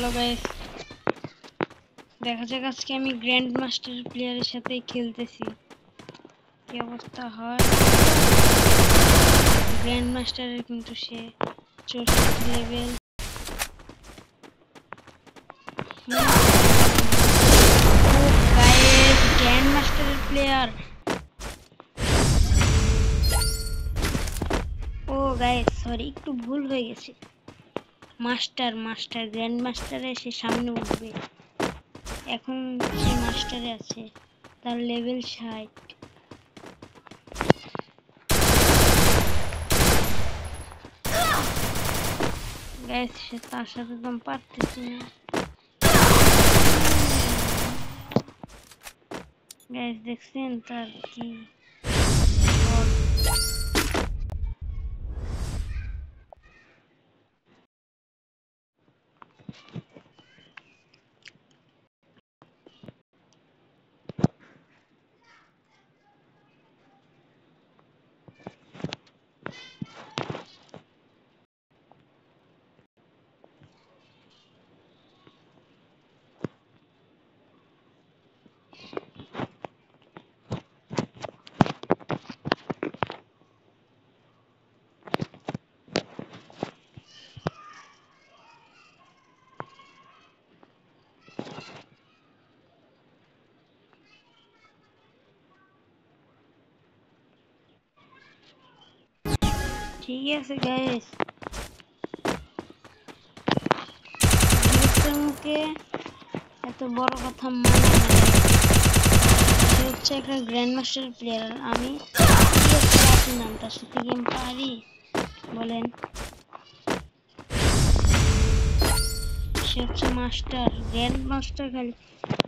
Hello guys, দেখা যাক আজকে আমি গ্র্যান্ড মাস্টার প্লেয়ারের সাথে খেলতেছি, কি অবস্থা হয়। গ্র্যান্ড মাস্টারের কিন্তু সে 64 লেভেল। গাইস, গ্র্যান্ড মাস্টারের প্লেয়ার। ও গাইস, সরি, একটু ভুল হয়ে গেছে। মাস্টার গ্র্যান্ড মাস্টারে সে সামনে উঠবে। এখন সে মাস্টারে আছে, তার লেভেল 60। গাইস, সে তার সাথে তো আমি পারতেছি না। গাইস, দেখছেন তার কি ঠিক আছে গাইস, মুখে এত বড় কথা মানে না। সে হচ্ছে একটা গ্র্যান্ড মাস্টার প্লেয়ার, আমি প্লাটিনাম, তার সাথে গেম পারি বলেন। সে হচ্ছে মাস্টার, গ্র্যান্ড মাস্টার, খালি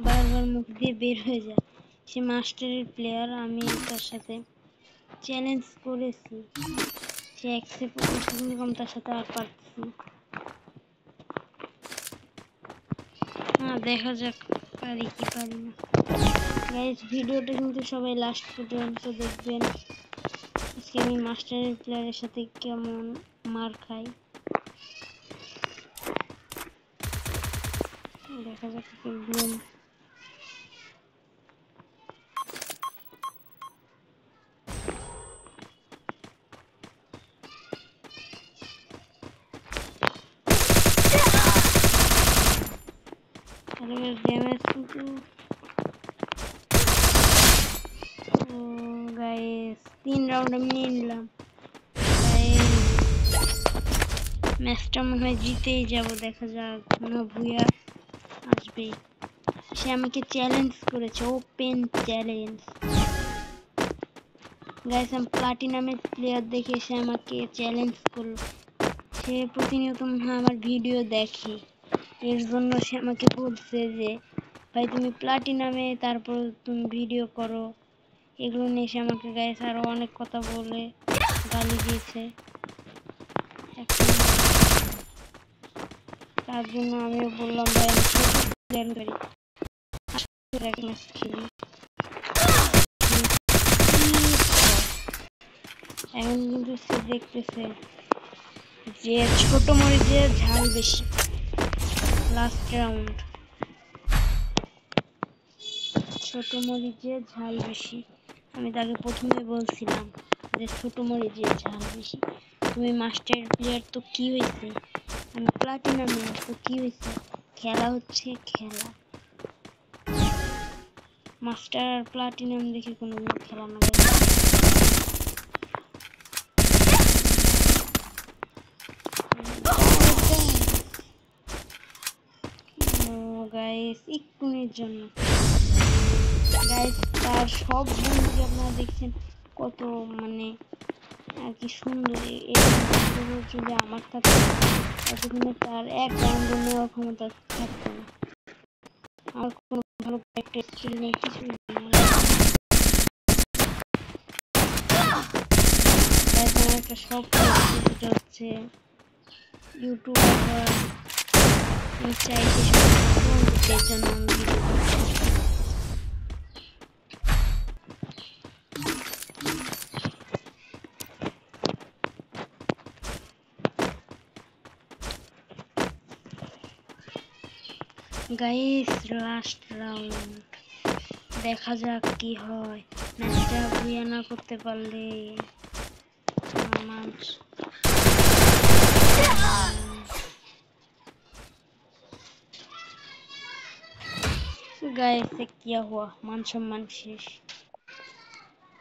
বারবার মুখ দিয়ে বের হয়ে যায়। সে মাস্টারের প্লেয়ার, আমি তার সাথে চ্যালেঞ্জ করেছি, সে অ্যাকসেপ্ট করছে, কিন্তু তার সাথে আর পারতেছি না। হ্যাঁ, দেখা যাক পারি কি পারি না। গাইস, ভিডিওটা কিন্তু সবাই লাস্ট পর্যন্ত দেখবেন। আজকে আমি মাস্টারের প্লেয়ারের সাথে কেমন মার খাই, দেখা যাক কি ব্লুম। ড্যামেজ কিন্তু গাইস 3 রাউন্ড আমি নিয়ে নিলাম। ম্যাচটা মনে হয় জিতেই যাব, দেখা যাক। মনে হয় ভুয়া আসবে। সে আমাকে চ্যালেঞ্জ করেছে, ওপেন চ্যালেঞ্জ। গাইস, আমি প্লাটিনামের প্লেয়ার দেখে সে আমাকে চ্যালেঞ্জ করলো। সে প্রতিনিয়ত মনে হয় আমার ভিডিও দেখে, এর জন্য সে আমাকে বলছে যে ভাই তুমি প্লাটিনামে, তারপর তুমি ভিডিও করো। এগুলো নিয়ে সে আমাকে গাইস আরো অনেক কথা বলে গালি দিয়েছে। তার জন্য আমিও বললাম ভাই আমি প্ল্যান করি, এক ম্যাচ খেলি। এখন কিন্তু সে দেখতেছে যে ছোট মরিচের ঝাল বেশি। লাস্ট রাউন্ড, ছোট মরিচের ঝাল বেশি। আমি তাকে প্রথমে বলছিলাম যে ছোট মরিচের ঝাল বেশি। তুমি মাস্টার প্লেয়ার তো কি হয়েছে, আমি প্লাটিনাম তো কি হয়েছে, খেলা হচ্ছে খেলা। মাস্টার আর প্লাটিনাম দেখে কোনো খেলা না। গাইস, একটুর জন্য গাইস তার সব বন্ধু আপনারা দেখছেন কত মানে আর কি সুন্দর। যদি আমার থাকতো এতদিনে তার এক রাউন্ড নেওয়ার ক্ষমতা থাকতো না। আমার কোনো ভালো প্র্যাকটিস ছিল না, কিছুই নেই। আমার একটা শখ যেটা হচ্ছে ইউটিউবার হওয়া। আমি চাই সেই জন্য আমি ভিডিও করছি। গাইস লাস্ট রাউন্ড, দেখা যাক কি হয়। ম্যাচটা বুয়া না করতে পারলে আমার गाइस से किया हुआ मान सम्मान शेष।